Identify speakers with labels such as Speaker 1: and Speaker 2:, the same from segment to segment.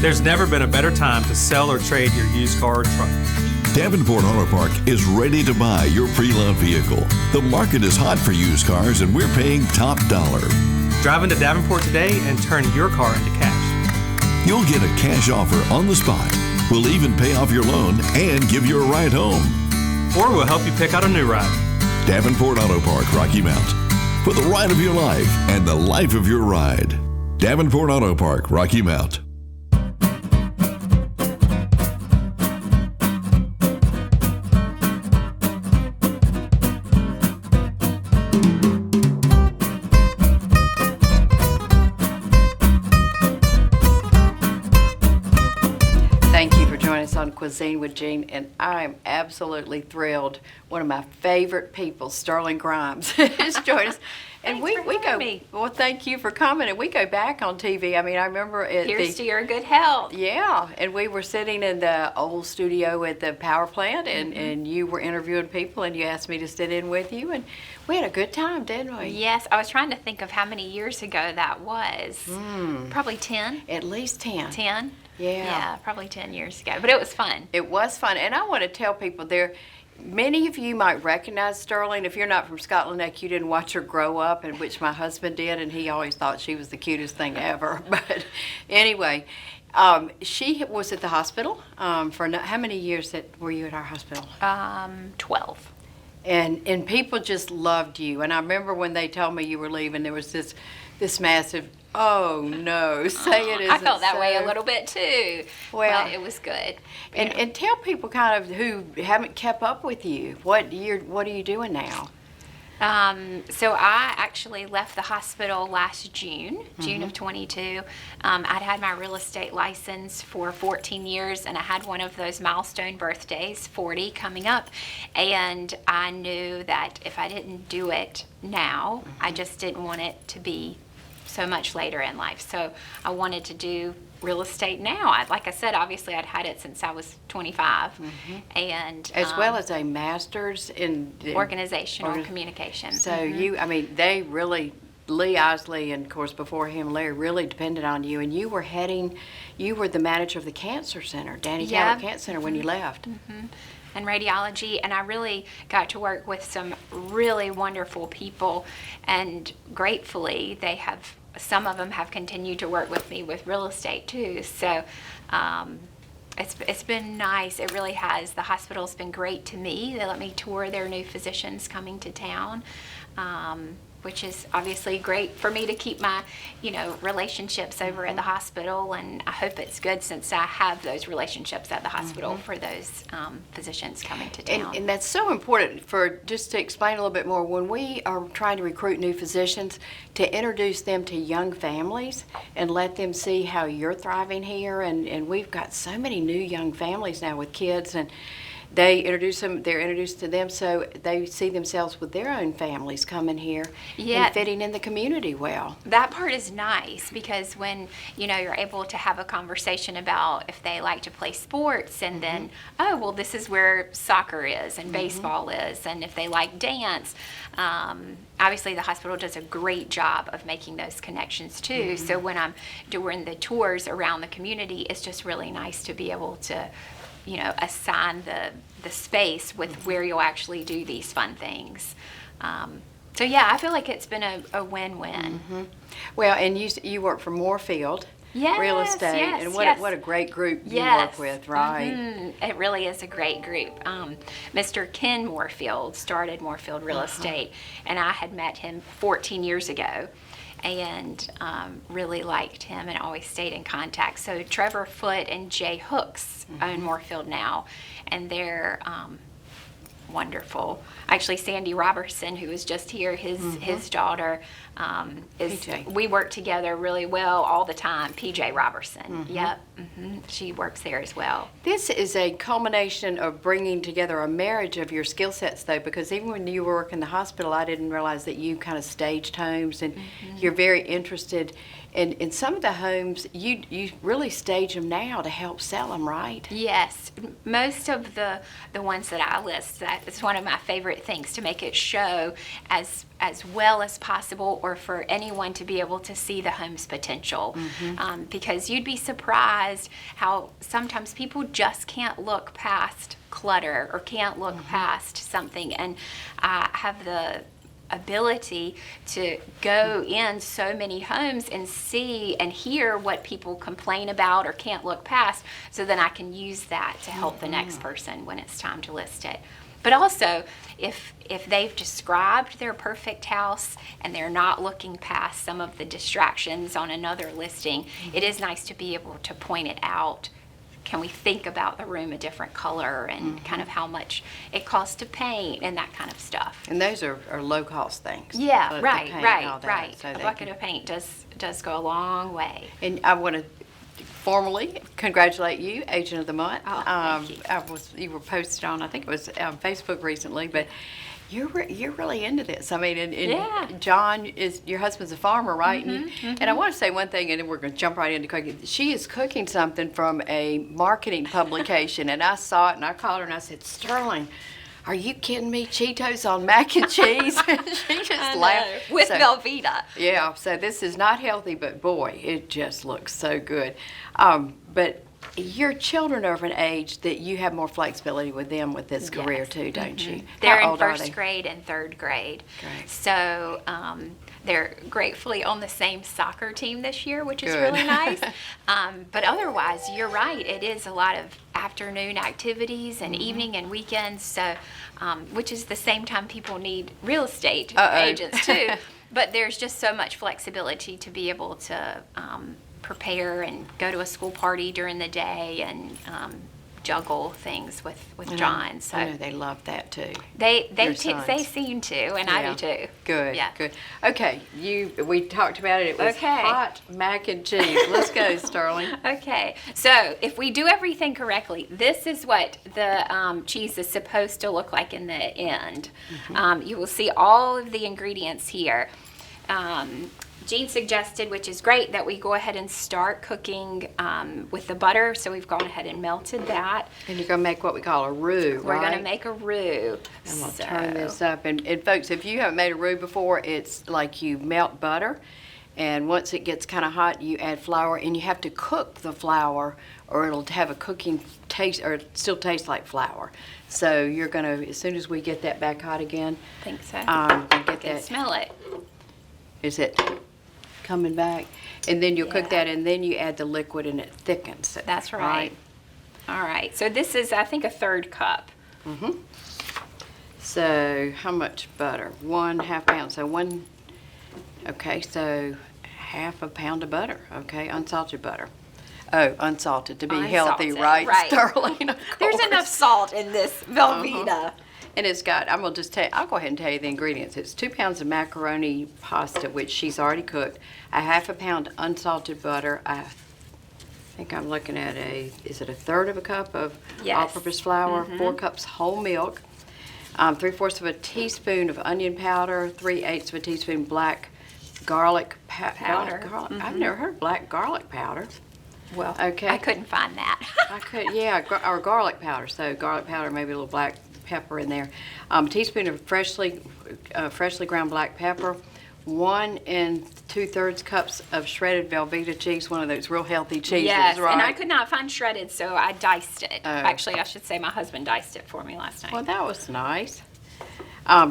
Speaker 1: There's never been a better time to sell or trade your used car or truck.
Speaker 2: Davenport Auto Park is ready to buy your pre-loved vehicle. The market is hot for used cars and we're paying top dollar.
Speaker 1: Drive into Davenport today and turn your car into cash.
Speaker 2: You'll get a cash offer on the spot. We'll even pay off your loan and give you a ride home.
Speaker 1: Or we'll help you pick out a new ride.
Speaker 2: Davenport Auto Park, Rocky Mount. For the ride of your life and the life of your ride. Davenport Auto Park, Rocky Mount.
Speaker 3: On Cuisine with Jean, and I am absolutely thrilled. One of my favorite people, Sterling Grimes, is joining us. And we go. Well, thank you for coming. And we go back on TV. I mean, I remember
Speaker 4: Here's to your good health.
Speaker 3: Yeah, and we were sitting in the old studio at the power plant, and you were interviewing people, and you asked me to sit in with you, and we had a good time, didn't we?
Speaker 4: Yes, I was trying to think of how many years ago that was. Probably 10.
Speaker 3: At least 10.
Speaker 4: 10.
Speaker 3: Yeah,
Speaker 4: probably 10 years ago, but it was fun.
Speaker 3: It was fun, and I want to tell people many of you might recognize Sterling. If you're not from Scotland Neck, you didn't watch her grow up, and which my husband did, and he always thought she was the cutest thing ever. But anyway, she was at the hospital for how many years were you at our hospital?
Speaker 4: 12.
Speaker 3: And people just loved you. And I remember when they told me you were leaving, there was this massive, oh no, say it isn't
Speaker 4: I felt that
Speaker 3: so.
Speaker 4: way a little bit too.
Speaker 3: Well,
Speaker 4: but it was good.
Speaker 3: And tell people kind of who haven't kept up with you, what are you doing now?
Speaker 4: So I actually left the hospital last June of 22. I'd had my real estate license for 14 years, and I had one of those milestone birthdays, 40, coming up. And I knew that if I didn't do it now, I just didn't want it to be so much later in life. So I wanted to do real estate now. Like I said, obviously I'd had it since I was 25, and
Speaker 3: as well as a master's in
Speaker 4: organizational communication.
Speaker 3: So they really, Lee Isley, and of course before him Larry, really depended on you, and you were the manager of the cancer center, Danny Talbot Cancer Center, when you left.
Speaker 4: And radiology, and I really got to work with some really wonderful people, and gratefully some of them have continued to work with me with real estate too. So it's been nice. It really has. The hospital's been great to me. They let me tour their new physicians coming to town, which is obviously great for me to keep my, relationships over at the hospital. And I hope it's good since I have those relationships at the hospital for those physicians coming to town.
Speaker 3: And that's so important just to explain a little bit more, when we are trying to recruit new physicians, to introduce them to young families and let them see how you're thriving here. And we've got so many new young families now with kids, and they're introduced to them, so they see themselves with their own families coming here and fitting in the community well.
Speaker 4: That part is nice, because when you're able to have a conversation about if they like to play sports, and then this is where soccer is and baseball is, and if they like dance. Obviously the hospital does a great job of making those connections too. So when I'm doing the tours around the community, it's just really nice to be able to assign the space with where you'll actually do these fun things. So I feel like it's been a win-win.
Speaker 3: Well, and you work for Moorfield Real Estate, and what a great group you work with, right?
Speaker 4: It really is a great group. Mr. Ken Moorfield started Moorfield Real Estate, and I had met him 14 years ago. And really liked him and always stayed in contact. So Trevor Foote and Jay Hooks own Moorfield now, and they're wonderful. Actually, Sandy Robertson, who was just here, his daughter, we work together really well all the time. PJ Robertson, she works there as well.
Speaker 3: This is a culmination of bringing together a marriage of your skill sets, though, because even when you were working in the hospital, I didn't realize that you kind of staged homes, and you're very interested And some of the homes, you really stage them now to help sell them, right?
Speaker 4: Yes, most of the ones that I list, that is one of my favorite things, to make it show as well as possible, or for anyone to be able to see the home's potential. Because you'd be surprised how sometimes people just can't look past clutter or can't look past something. And I have the ability to go in so many homes and see and hear what people complain about or can't look past, so then I can use that to help the next person when it's time to list it. But also, if they've described their perfect house and they're not looking past some of the distractions on another listing, it is nice to be able to point it out. Can we think about the room a different color, and kind of how much it costs to paint and that kind of stuff?
Speaker 3: And those are low-cost things.
Speaker 4: Yeah,
Speaker 3: The
Speaker 4: right,
Speaker 3: paint and
Speaker 4: right,
Speaker 3: all that,
Speaker 4: right.
Speaker 3: so
Speaker 4: A
Speaker 3: they
Speaker 4: bucket
Speaker 3: can-
Speaker 4: of paint does go a long way.
Speaker 3: And I want to formally congratulate you, Agent of the Month.
Speaker 4: Oh, thank you.
Speaker 3: You were posted on, I think it was on Facebook recently, but you're really into this. I mean, and
Speaker 4: Yeah.
Speaker 3: John is, your husband's a farmer, right? And I want to say one thing, and then we're going to jump right into cooking. She is cooking something from a marketing publication, and I saw it, and I called her, and I said, Sterling, are you kidding me? Cheetos on mac and cheese? She just laughed.
Speaker 4: With
Speaker 3: So-
Speaker 4: Velveeta.
Speaker 3: Yeah, so this is not healthy, but boy, it just looks so good. But your children are of an age that you have more flexibility with them with this career
Speaker 4: Yes.
Speaker 3: too, don't you?
Speaker 4: They're
Speaker 3: How
Speaker 4: in
Speaker 3: old are
Speaker 4: first
Speaker 3: they?
Speaker 4: grade and third grade.
Speaker 3: Great.
Speaker 4: So they're gratefully on the same soccer team this year, which is
Speaker 3: Good.
Speaker 4: really nice. But otherwise, you're right. It is a lot of afternoon activities and evening and weekends. So, which is the same time people need real estate agents too. But there's just so much flexibility to be able to prepare and go to a school party during the day and juggle things with John. So
Speaker 3: I know they love that too.
Speaker 4: they
Speaker 3: Your sons.
Speaker 4: they seem to, and I do too.
Speaker 3: Good,
Speaker 4: Yeah.
Speaker 3: good. Okay, we talked about it. It was
Speaker 4: Okay.
Speaker 3: hot mac and cheese. Let's go, Sterling.
Speaker 4: Okay, so if we do everything correctly, this is what the cheese is supposed to look like in the end. You will see all of the ingredients here. Jean suggested, which is great, that we go ahead and start cooking with the butter. So we've gone ahead and melted that.
Speaker 3: And you're going to make what we call a roux,
Speaker 4: We're
Speaker 3: right?
Speaker 4: going to make a roux.
Speaker 3: I'm going to turn this up. And folks, if you haven't made a roux before, it's like you melt butter. And once it gets kind of hot, you add flour. And you have to cook the flour or it'll have a cooking taste, or it still tastes like flour. So you're going to, as soon as we get that back hot again,
Speaker 4: I think so.
Speaker 3: get
Speaker 4: I can
Speaker 3: that.
Speaker 4: smell it.
Speaker 3: Is it coming back? And then you'll cook
Speaker 4: Yeah.
Speaker 3: that, and then you add the liquid, and it thickens it.
Speaker 4: That's right. All right. So this is, I think, a third cup.
Speaker 3: So how much butter? 1/2 pound. So okay, so 1/2 pound of butter. Okay, unsalted butter. Oh, unsalted to be healthy,
Speaker 4: Unsalted,
Speaker 3: right,
Speaker 4: right.
Speaker 3: Sterling? Of
Speaker 4: There's
Speaker 3: course.
Speaker 4: enough salt in this Velveeta.
Speaker 3: And it's got, I'll go ahead and tell you the ingredients. It's 2 pounds of macaroni pasta, which she's already cooked, 1/2 pound unsalted butter. I think I'm looking at is it 1/3 of a cup of
Speaker 4: Yes.
Speaker 3: all-purpose flour, 4 cups whole milk, 3/4 of a teaspoon of onion powder, 3/8 of a teaspoon black garlic
Speaker 4: Powder.
Speaker 3: Garlic. I've never heard of black garlic powder.
Speaker 4: Well,
Speaker 3: Okay.
Speaker 4: I couldn't find that.
Speaker 3: I could, yeah, or garlic powder. So garlic powder, maybe a little black pepper in there. A teaspoon of freshly ground black pepper. 1 2/3 cups of shredded Velveeta cheese, one of those real healthy cheeses,
Speaker 4: Yes,
Speaker 3: right?
Speaker 4: and I could not find shredded, so I diced it.
Speaker 3: Oh.
Speaker 4: Actually, I should say my husband diced it for me last night.
Speaker 3: Well, that was nice.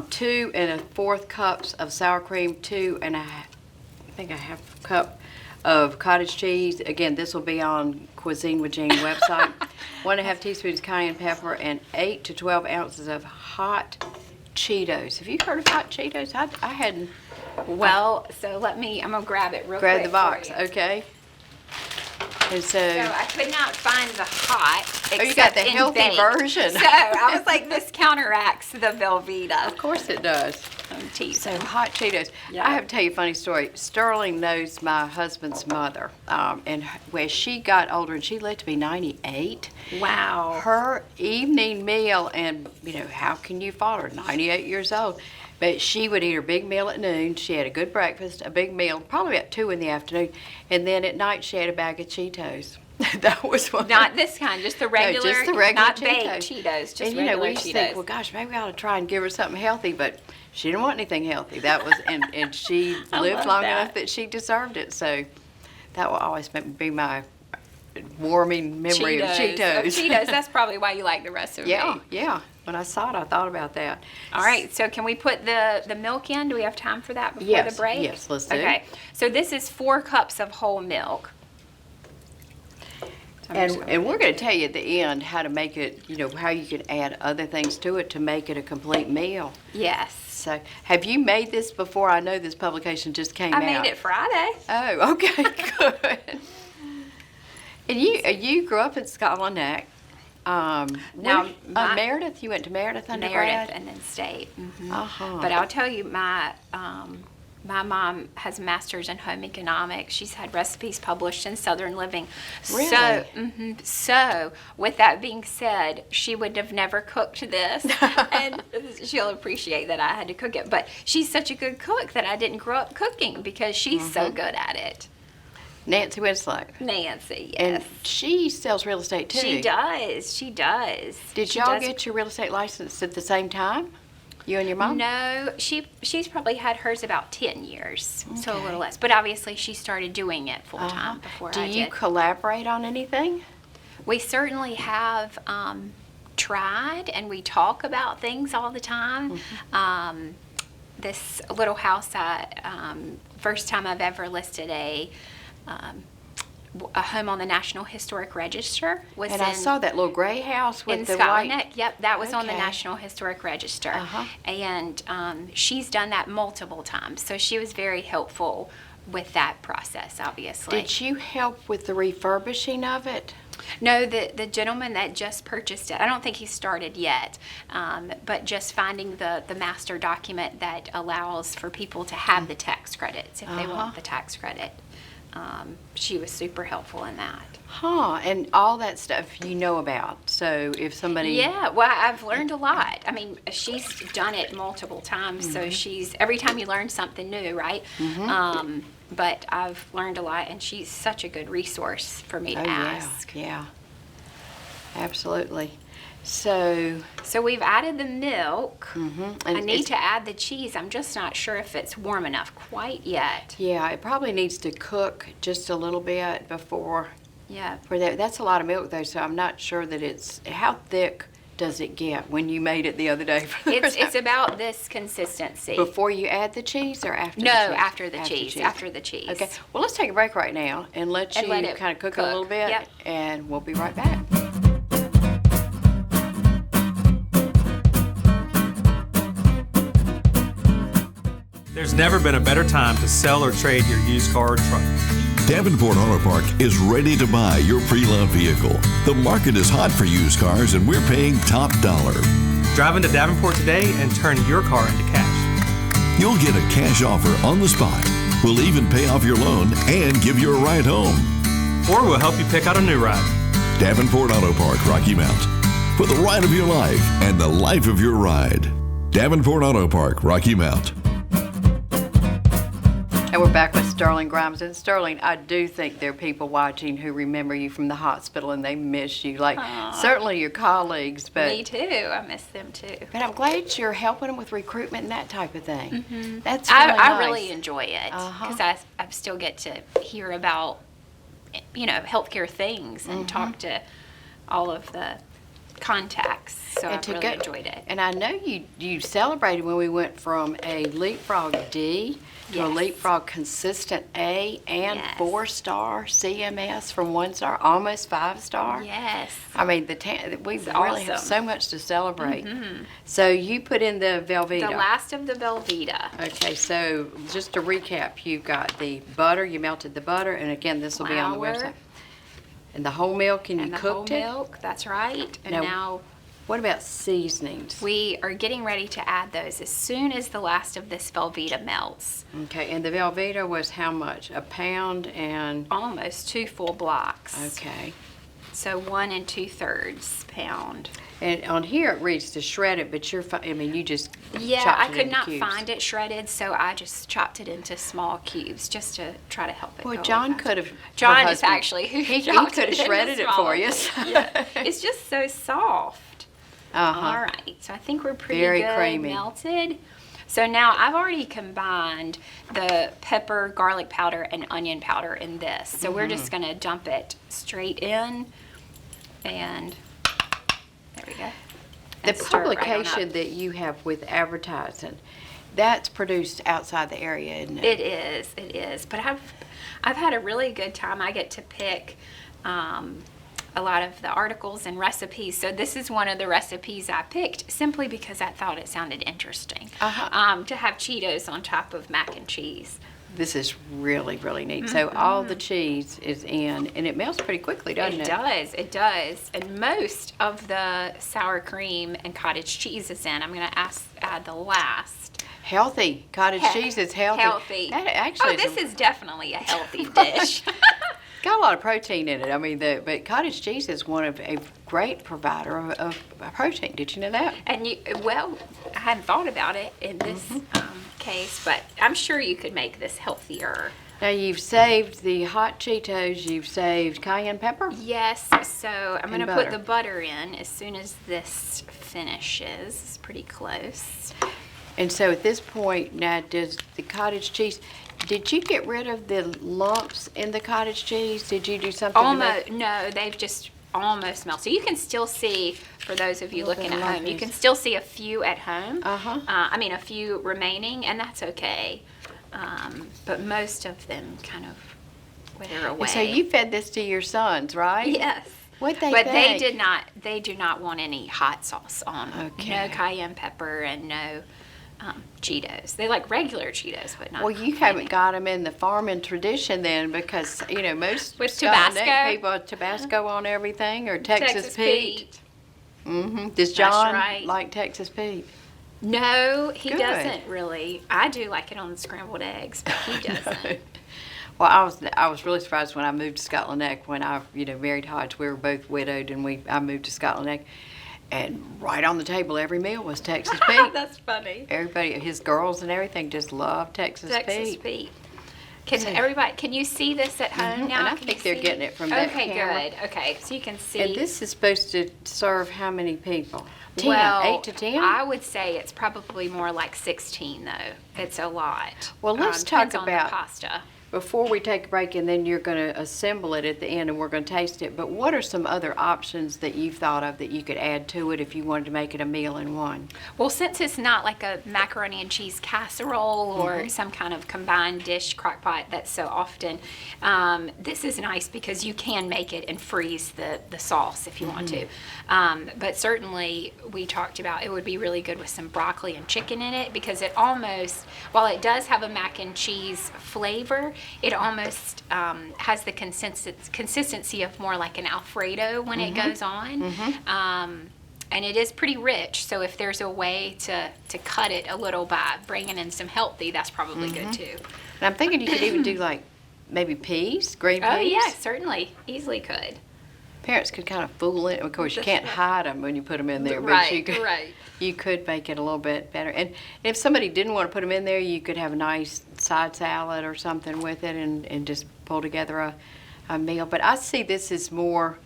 Speaker 3: 2 1/4 cups of sour cream, 2 1/2 cup of cottage cheese. Again, this will be on Cuisine with Jean website. 1 1/2 teaspoons cayenne pepper, and 8 to 12 ounces of hot Cheetos. Have you heard of hot Cheetos? I hadn't.
Speaker 4: Well, so I'm gonna grab it real
Speaker 3: Grab
Speaker 4: quick
Speaker 3: the box,
Speaker 4: for you.
Speaker 3: okay? And
Speaker 4: So I could not find the hot.
Speaker 3: Oh, you got
Speaker 4: except
Speaker 3: the
Speaker 4: in
Speaker 3: healthy
Speaker 4: baked.
Speaker 3: version.
Speaker 4: So I was like, this counteracts the Velveeta.
Speaker 3: of course it does. So hot Cheetos.
Speaker 4: Yeah.
Speaker 3: I have to tell you a funny story. Sterling knows my husband's mother, and when she got older, and she lived to be 98.
Speaker 4: Wow.
Speaker 3: Her evening meal, and how can you fault her? 98 years old. But she would eat her big meal at noon. She had a good breakfast, a big meal, probably about 2 in the afternoon. And then at night, she had a bag of Cheetos. That was one.
Speaker 4: Not this kind, just the regular,
Speaker 3: just the regular
Speaker 4: not
Speaker 3: Cheetos.
Speaker 4: baked Cheetos, just
Speaker 3: And
Speaker 4: regular
Speaker 3: we used
Speaker 4: Cheetos.
Speaker 3: to think, well, gosh, maybe we ought to try and give her something healthy, but she didn't want anything healthy. That was, and she
Speaker 4: I
Speaker 3: lived
Speaker 4: love
Speaker 3: long
Speaker 4: that.
Speaker 3: enough that she deserved it. So that will always be my warming memory of Cheetos.
Speaker 4: Cheetos, that's probably why you like the recipe.
Speaker 3: Yeah, yeah. When I saw it, I thought about that.
Speaker 4: All right, so can we put the milk in? Do we have time for that before
Speaker 3: Yes,
Speaker 4: the break?
Speaker 3: yes, let's do.
Speaker 4: Okay, so this is 4 cups of whole milk. So I'm just gonna
Speaker 3: And
Speaker 4: put
Speaker 3: we're
Speaker 4: it-
Speaker 3: going to tell you at the end how to make it, how you can add other things to it to make it a complete meal.
Speaker 4: Yes.
Speaker 3: So, have you made this before? I know this publication just came
Speaker 4: I
Speaker 3: out.
Speaker 4: made it Friday.
Speaker 3: Oh, okay, good. And you grew up in Scotland Neck.
Speaker 4: Now,
Speaker 3: Meredith, you went to Meredith undergrad?
Speaker 4: Meredith and then State.
Speaker 3: Uh-huh.
Speaker 4: But I'll tell you, my mom has a master's in home economics. She's had recipes published in Southern Living.
Speaker 3: Really?
Speaker 4: So, with that being said, she would have never cooked this, and she'll appreciate that I had to cook it. But she's such a good cook that I didn't grow up cooking because she's so good at it.
Speaker 3: Nancy Winslow.
Speaker 4: Nancy, yes.
Speaker 3: And she sells real estate too.
Speaker 4: She does. She does.
Speaker 3: Did
Speaker 4: She
Speaker 3: y'all
Speaker 4: does.
Speaker 3: get your real estate license at the same time? You and your mom?
Speaker 4: No, she's probably had hers about 10 years, so a
Speaker 3: Okay.
Speaker 4: little less. But obviously, she started doing it full time before
Speaker 3: Do
Speaker 4: I
Speaker 3: you
Speaker 4: did.
Speaker 3: collaborate on anything?
Speaker 4: We certainly have tried, and we talk about things all the time. This little house, first time I've ever listed a home on the National Historic Register was
Speaker 3: And
Speaker 4: in.
Speaker 3: I saw that little gray house with
Speaker 4: In
Speaker 3: the
Speaker 4: Scotland
Speaker 3: white.
Speaker 4: Neck, yep, that was on the
Speaker 3: Okay.
Speaker 4: National Historic Register.
Speaker 3: Uh-huh.
Speaker 4: And she's done that multiple times, so she was very helpful with that process, obviously.
Speaker 3: Did you help with the refurbishing of it?
Speaker 4: No, the gentleman that just purchased it, I don't think he started yet, but just finding the master document that allows for people to have the tax credits if they want the tax credit. She was super helpful in that.
Speaker 3: Huh, and all that stuff you know about. So if somebody...
Speaker 4: Yeah, well, I've learned a lot. I mean, she's done it multiple times, so she's, every time you learn something new, right? But I've learned a lot, and she's such a good resource for me to ask.
Speaker 3: Yeah, absolutely. So,
Speaker 4: So we've added the milk.
Speaker 3: and
Speaker 4: I need
Speaker 3: it's-
Speaker 4: to add the cheese. I'm just not sure if it's warm enough quite yet.
Speaker 3: yeah, it probably needs to cook just a little bit before...
Speaker 4: Yeah.
Speaker 3: For that, that's a lot of milk though, so I'm not sure that it's... How thick does it get when you made it the other day? For the first
Speaker 4: It's
Speaker 3: time?
Speaker 4: about this consistency.
Speaker 3: Before you add the cheese or after
Speaker 4: No,
Speaker 3: the cheese?
Speaker 4: after the cheese. After the cheese.
Speaker 3: Okay, well, let's take a break right now and let
Speaker 4: And
Speaker 3: you
Speaker 4: let it
Speaker 3: kind of cook a
Speaker 4: cook.
Speaker 3: little bit,
Speaker 4: Yep.
Speaker 3: and we'll be right back.
Speaker 1: There's never been a better time to sell or trade your used car or truck.
Speaker 2: Davenport Auto Park is ready to buy your pre-loved vehicle. The market is hot for used cars and we're paying top dollar.
Speaker 1: Drive into Davenport today and turn your car into cash.
Speaker 2: You'll get a cash offer on the spot. We'll even pay off your loan and give you a ride home.
Speaker 1: Or we'll help you pick out a new ride.
Speaker 2: Davenport Auto Park, Rocky Mount. For the ride of your life and the life of your ride. Davenport Auto Park, Rocky Mount.
Speaker 3: And we're back with Sterling Grimes. And Sterling, I do think there are people watching who remember you from the hospital and they miss you. Like, certainly your colleagues, but...
Speaker 4: Me too. I miss them too.
Speaker 3: But I'm glad you're helping them with recruitment and that type of thing. That's really
Speaker 4: I
Speaker 3: nice.
Speaker 4: really enjoy it because I still get to hear about, healthcare things and talk to all of the contacts. So I really enjoyed it.
Speaker 3: And I know you celebrated when we went from a Leapfrog D to a
Speaker 4: Yes.
Speaker 3: Leapfrog Consistent A and
Speaker 4: Yes.
Speaker 3: 4-star CMS from 1-star, almost 5-star.
Speaker 4: Yes.
Speaker 3: I mean, we really have
Speaker 4: awesome.
Speaker 3: so much to celebrate. So you put in the Velveeta.
Speaker 4: The last of the Velveeta.
Speaker 3: Okay, so just to recap, you've got the butter, you melted the butter, and again, this will be on the
Speaker 4: Flour.
Speaker 3: website. And the whole milk, and you
Speaker 4: And the whole
Speaker 3: cooked it?
Speaker 4: milk, that's right. And
Speaker 3: Now-
Speaker 4: now
Speaker 3: What about seasonings?
Speaker 4: we are getting ready to add those as soon as the last of this Velveeta melts.
Speaker 3: Okay, and the Velveeta was how much? A pound and,
Speaker 4: Almost 2 full blocks.
Speaker 3: okay.
Speaker 4: So 1 2/3 pound.
Speaker 3: And on here it reads to shred it, but you just
Speaker 4: Yeah,
Speaker 3: chopped
Speaker 4: I
Speaker 3: it
Speaker 4: could
Speaker 3: into
Speaker 4: not
Speaker 3: cubes.
Speaker 4: find it shredded, so I just chopped it into small cubes just to try to help it.
Speaker 3: Well,
Speaker 4: go
Speaker 3: John
Speaker 4: faster.
Speaker 3: could have.
Speaker 4: John
Speaker 3: her
Speaker 4: is
Speaker 3: husband,
Speaker 4: actually who
Speaker 3: he
Speaker 4: chopped
Speaker 3: could have
Speaker 4: into
Speaker 3: shredded it
Speaker 4: small
Speaker 3: for you.
Speaker 4: cubes. Yeah, it's just so soft.
Speaker 3: Uh-huh.
Speaker 4: All right, so I think we're pretty
Speaker 3: Very
Speaker 4: good
Speaker 3: creamy.
Speaker 4: melted. So now I've already combined the pepper, garlic powder, and onion powder in this. So we're just
Speaker 3: Mm-hmm.
Speaker 4: gonna dump it straight in, and there we go.
Speaker 3: The
Speaker 4: And stir it right on
Speaker 3: publication
Speaker 4: up.
Speaker 3: that you have with advertising, that's produced outside the area, isn't it?
Speaker 4: It is. But I've had a really good time. I get to pick a lot of the articles and recipes. So this is one of the recipes I picked simply because I thought it sounded interesting.
Speaker 3: Uh-huh.
Speaker 4: To have Cheetos on top of mac and cheese.
Speaker 3: This is really, really neat. So all the cheese is in, and it melts pretty quickly, doesn't it?
Speaker 4: It does. And most of the sour cream and cottage cheese is in. I'm going to add the last.
Speaker 3: Healthy. Cottage cheese is healthy.
Speaker 4: Healthy.
Speaker 3: That actually
Speaker 4: this is definitely a healthy dish.
Speaker 3: got a lot of protein in it. I mean, but cottage cheese is one of a great provider of protein. Did you know that?
Speaker 4: And I hadn't thought about it in this case, but I'm sure you could make this healthier.
Speaker 3: Now you've saved the hot Cheetos. You've saved cayenne pepper.
Speaker 4: Yes, so I'm going to put
Speaker 3: butter.
Speaker 4: the butter in as soon as this finishes. It's pretty close.
Speaker 3: And so at this point, now does the cottage cheese, did you get rid of the lumps in the cottage cheese? Did you do something to
Speaker 4: Almost,
Speaker 3: make-
Speaker 4: no, they've just almost melted. So you can still see, for those of you
Speaker 3: Little
Speaker 4: looking at home, you
Speaker 3: lumpies.
Speaker 4: can still see a few at home.
Speaker 3: Uh-huh.
Speaker 4: A few remaining, and that's okay. But most of them kind of wither away.
Speaker 3: And so you fed this to your sons, right?
Speaker 4: Yes.
Speaker 3: What'd they
Speaker 4: But
Speaker 3: think?
Speaker 4: they do not want any hot sauce on.
Speaker 3: Okay.
Speaker 4: No cayenne pepper and no Cheetos. They like regular Cheetos, but not.
Speaker 3: Well, you haven't got them in the farming tradition then, because most
Speaker 4: With
Speaker 3: Scotland
Speaker 4: Tabasco?
Speaker 3: people have Tabasco on everything, or Texas Pete.
Speaker 4: Pete.
Speaker 3: Does John
Speaker 4: right.
Speaker 3: like Texas Pete?
Speaker 4: No, he
Speaker 3: Good.
Speaker 4: doesn't really. I do like it on the scrambled eggs, but he doesn't.
Speaker 3: Well, I was really surprised when I moved to Scotland Neck. When I married Hodge, we were both widowed, and I moved to Scotland Neck, and right on the table every meal was Texas Pete.
Speaker 4: That's funny.
Speaker 3: Everybody, his girls and everything, just love Texas
Speaker 4: Texas
Speaker 3: Pete.
Speaker 4: Pete. Can you see this at home now?
Speaker 3: And I
Speaker 4: Can
Speaker 3: think
Speaker 4: you
Speaker 3: they're
Speaker 4: see?
Speaker 3: getting it from that
Speaker 4: Okay,
Speaker 3: camera.
Speaker 4: good. Okay, so you can see.
Speaker 3: And this is supposed to serve how many people? 10,
Speaker 4: well,
Speaker 3: 8 to 10?
Speaker 4: I would say it's probably more like 16 though. It's a lot.
Speaker 3: Well, let's talk
Speaker 4: depends on
Speaker 3: about-
Speaker 4: the pasta.
Speaker 3: Before we take a break, and then you're going to assemble it at the end, and we're going to taste it. But what are some other options that you've thought of that you could add to it if you wanted to make it a meal in one?
Speaker 4: Well, since it's not like a macaroni and cheese casserole or
Speaker 3: Mm-hmm.
Speaker 4: some kind of combined dish crock pot that's so often, this is nice because you can make it and freeze the sauce if you want to. But certainly we talked about it would be really good with some broccoli and chicken in it, because it almost, while it does have a mac and cheese flavor, it almost has the consistency of more like an Alfredo when it goes on. And it is pretty rich, so if there's a way to cut it a little by bringing in some healthy, that's probably good too.
Speaker 3: And I'm thinking you could even do like maybe peas, green peas.
Speaker 4: Oh yeah, certainly, easily could.
Speaker 3: Parents could kind of fool it. Of course, you can't hide them when you put them in there, but
Speaker 4: Right,
Speaker 3: you could make it a little bit better. And if somebody didn't want to put them in there, you could have a nice side salad or something with it, and just pull together a meal. But I see this as more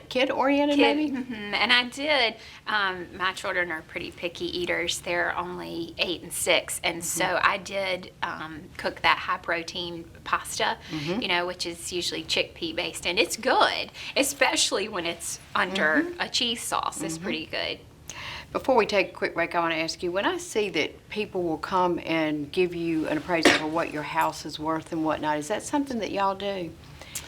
Speaker 3: kid-oriented, maybe?
Speaker 4: And I did, my children are pretty picky eaters. They're only 8 and 6. And so I did cook that high protein pasta, which is usually chickpea based. And it's good, especially when it's under a cheese sauce. It's pretty good.
Speaker 3: Before we take a quick break, I want to ask you, when I see that people will come and give you an appraisal for what your house is worth and whatnot, is that something that y'all do?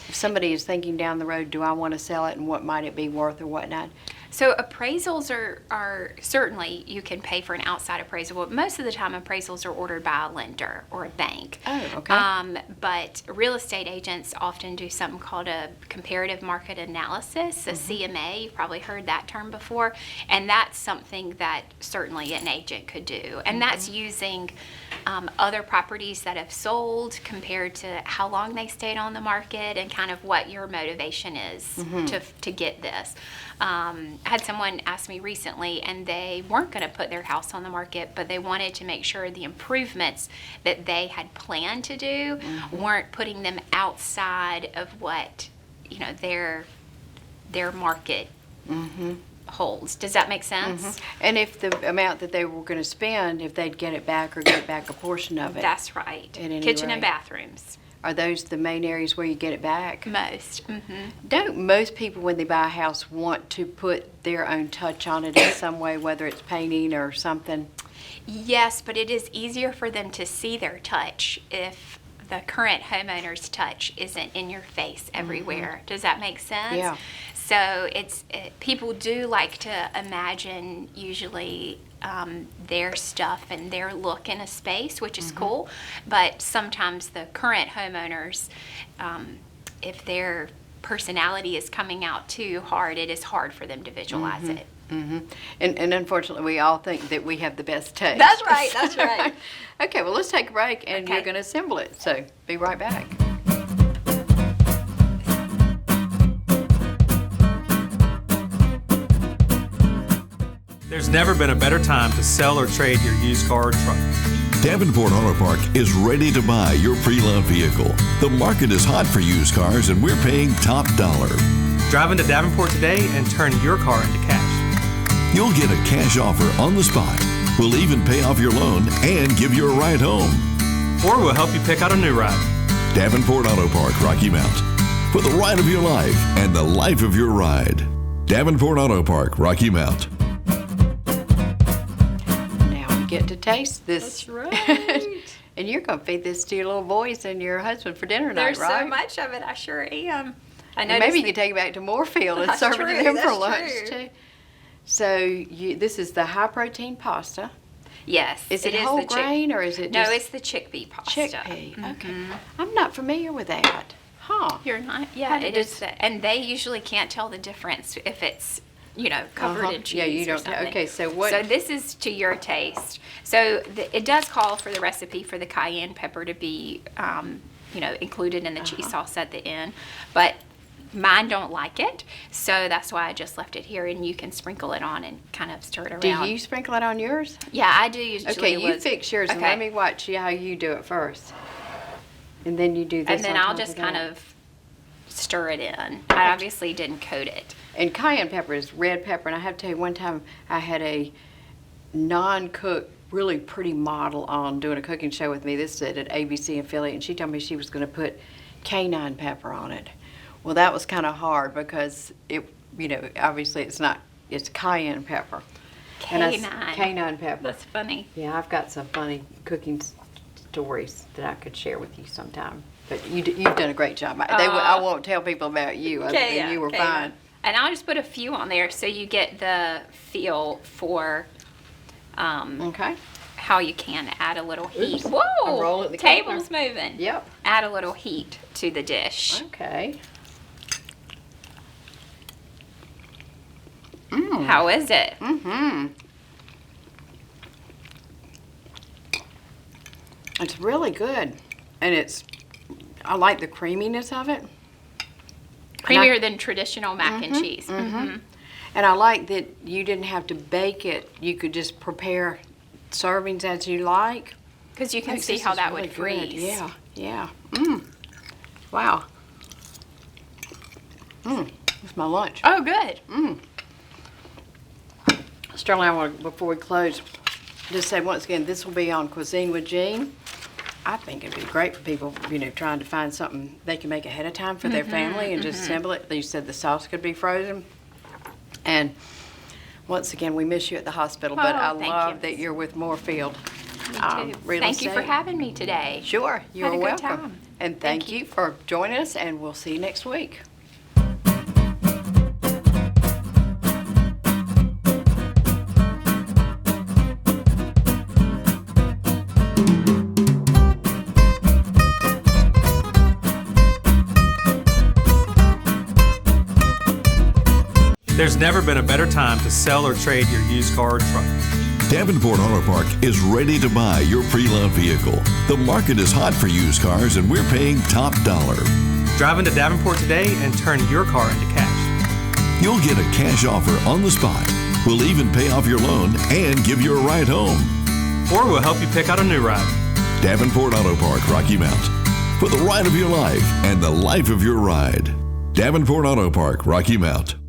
Speaker 3: If somebody is thinking down the road, do I want to sell it and what might it be worth or whatnot?
Speaker 4: So appraisals are certainly, you can pay for an outside appraisal, but most of the time appraisals are ordered by a lender or a bank.
Speaker 3: Oh, okay.
Speaker 4: But real estate agents often do something called a comparative market analysis, a CMA. You've probably heard that term before. And that's something that certainly an agent could do. And that's using other properties that have sold compared to how long they stayed on the market and kind of what your motivation is to get this. I had someone ask me recently, and they weren't going to put their house on the market, but they wanted to make sure the improvements that they had planned to do weren't putting them outside of what, you know, their market holds. Does that make sense?
Speaker 3: And if the amount that they were going to spend, if they'd get it back or get back a portion of it.
Speaker 4: That's right.
Speaker 3: At any
Speaker 4: Kitchen and
Speaker 3: rate.
Speaker 4: bathrooms.
Speaker 3: Are those the main areas where you get it back?
Speaker 4: Most.
Speaker 3: Don't most people, when they buy a house, want to put their own touch on it in some way, whether it's painting or something?
Speaker 4: Yes, but it is easier for them to see their touch if the current homeowner's touch isn't in your face everywhere. Does that make sense?
Speaker 3: Yeah.
Speaker 4: So people do like to imagine usually their stuff and their look in a space, which is cool. But sometimes the current homeowners, if their personality is coming out too hard, it is hard for them to visualize it.
Speaker 3: And unfortunately, we all think that we have the best taste.
Speaker 4: That's right, that's right.
Speaker 3: Okay, well, let's take a break, and
Speaker 4: Okay.
Speaker 3: you're going to assemble it. So be right back.
Speaker 1: There's never been a better time to sell or trade your used car or truck.
Speaker 2: Davenport Auto Park is ready to buy your pre-loved vehicle. The market is hot for used cars, and we're paying top dollar.
Speaker 1: Drive into Davenport today and turn your car into cash.
Speaker 2: You'll get a cash offer on the spot. We'll even pay off your loan and give you a ride home.
Speaker 1: Or we'll help you pick out a new ride.
Speaker 2: Davenport Auto Park, Rocky Mount. For the ride of your life and the life of your ride. Davenport Auto Park, Rocky Mount.
Speaker 3: Now we get to taste this.
Speaker 4: That's right.
Speaker 3: And you're going to feed this to your little boys and your husband for dinner
Speaker 4: There's
Speaker 3: night, right?
Speaker 4: so much of it, I sure am. I
Speaker 3: And
Speaker 4: noticed
Speaker 3: maybe you
Speaker 4: that-
Speaker 3: could take it back to Moorfield and
Speaker 4: That's
Speaker 3: serve it
Speaker 4: true,
Speaker 3: to them for
Speaker 4: that's
Speaker 3: lunch,
Speaker 4: true.
Speaker 3: too. So this is the high-protein pasta.
Speaker 4: Yes.
Speaker 3: Is it
Speaker 4: is
Speaker 3: whole
Speaker 4: the chick-
Speaker 3: grain, or is it
Speaker 4: No,
Speaker 3: just
Speaker 4: it's the chickpea pasta.
Speaker 3: chickpea? Okay. I'm not familiar with that. Huh.
Speaker 4: You're not?
Speaker 3: How
Speaker 4: Yeah,
Speaker 3: did
Speaker 4: it is. And they usually can't tell the difference if it's, you know, covered in cheese.
Speaker 3: Yeah, you
Speaker 4: or
Speaker 3: don't.
Speaker 4: something.
Speaker 3: Okay, so what?
Speaker 4: So this is to your taste. So it does call for the recipe for the cayenne pepper to be, you know, included in the cheese sauce at the end. But mine don't like it, so that's why I just left it here, and you can sprinkle it on and kind of stir it around.
Speaker 3: Do you sprinkle it on yours?
Speaker 4: Yeah, I do usually.
Speaker 3: Okay, you
Speaker 4: with-
Speaker 3: fix yours, and
Speaker 4: Okay.
Speaker 3: let me watch how you do it first. And then you do this.
Speaker 4: And then
Speaker 3: on
Speaker 4: I'll
Speaker 3: top
Speaker 4: just
Speaker 3: that.
Speaker 4: kind of stir it in. I obviously didn't coat it.
Speaker 3: And cayenne pepper is red pepper, and I have to tell you, one time I had a non-cooked, really pretty model on doing a cooking show with me. This did at ABC affiliate, and she told me she was going to put canine pepper on it. Well, that was kind of hard because it, you know, obviously it's cayenne pepper. And I s-
Speaker 4: Canine.
Speaker 3: Canine pepper.
Speaker 4: That's funny.
Speaker 3: Yeah, I've got some funny cooking stories that I could share with you sometime. But you've done a great job. I won't tell people about you. Other than you were fine.
Speaker 4: And I'll just put a few on there so you get the feel for
Speaker 3: Okay.
Speaker 4: how you can add a little heat.
Speaker 3: Oops.
Speaker 4: Whoa!
Speaker 3: I'm rolling the
Speaker 4: Table's moving.
Speaker 3: Yep.
Speaker 4: Add a little heat to the dish.
Speaker 3: Okay.
Speaker 4: How is it?
Speaker 3: Mm-hmm. It's really good. And I like the creaminess of it.
Speaker 4: Creamier than traditional mac and cheese.
Speaker 3: And I like that you didn't have to bake it. You could just prepare servings as you like.
Speaker 4: Because you can
Speaker 3: Makes
Speaker 4: see
Speaker 3: this
Speaker 4: how
Speaker 3: is
Speaker 4: that
Speaker 3: really
Speaker 4: would
Speaker 3: good.
Speaker 4: freeze.
Speaker 3: Yeah, yeah. Wow. It's my lunch.
Speaker 4: Oh, good.
Speaker 3: Sterling, I want to, before we close, just say once again, this will be on Cuisine with Jean. I think it'd be great for people, you know, trying to find something they can make ahead of time for their family and just assemble it. You said the sauce could be frozen. And once again, we miss you at the hospital, but
Speaker 4: Oh,
Speaker 3: I
Speaker 4: thank
Speaker 3: love
Speaker 4: you.
Speaker 3: that you're with Moorfield.
Speaker 4: Me too.
Speaker 3: Real
Speaker 4: Thank you for
Speaker 3: estate.
Speaker 4: having me today.
Speaker 3: Sure, you're
Speaker 4: Had a good
Speaker 3: welcome.
Speaker 4: time.
Speaker 3: And thank you for joining us, and we'll see you next week.
Speaker 1: There's never been a better time to sell or trade your used car or truck.
Speaker 2: Davenport Auto Park is ready to buy your pre-loved vehicle. The market is hot for used cars and we're paying top dollar.
Speaker 1: Drive into Davenport today and turn your car into cash.
Speaker 2: You'll get a cash offer on the spot. We'll even pay off your loan and give you a ride home.
Speaker 1: Or we'll help you pick out a new ride.
Speaker 2: Davenport Auto Park, Rocky Mount. For the ride of your life and the life of your ride. Davenport Auto Park, Rocky Mount.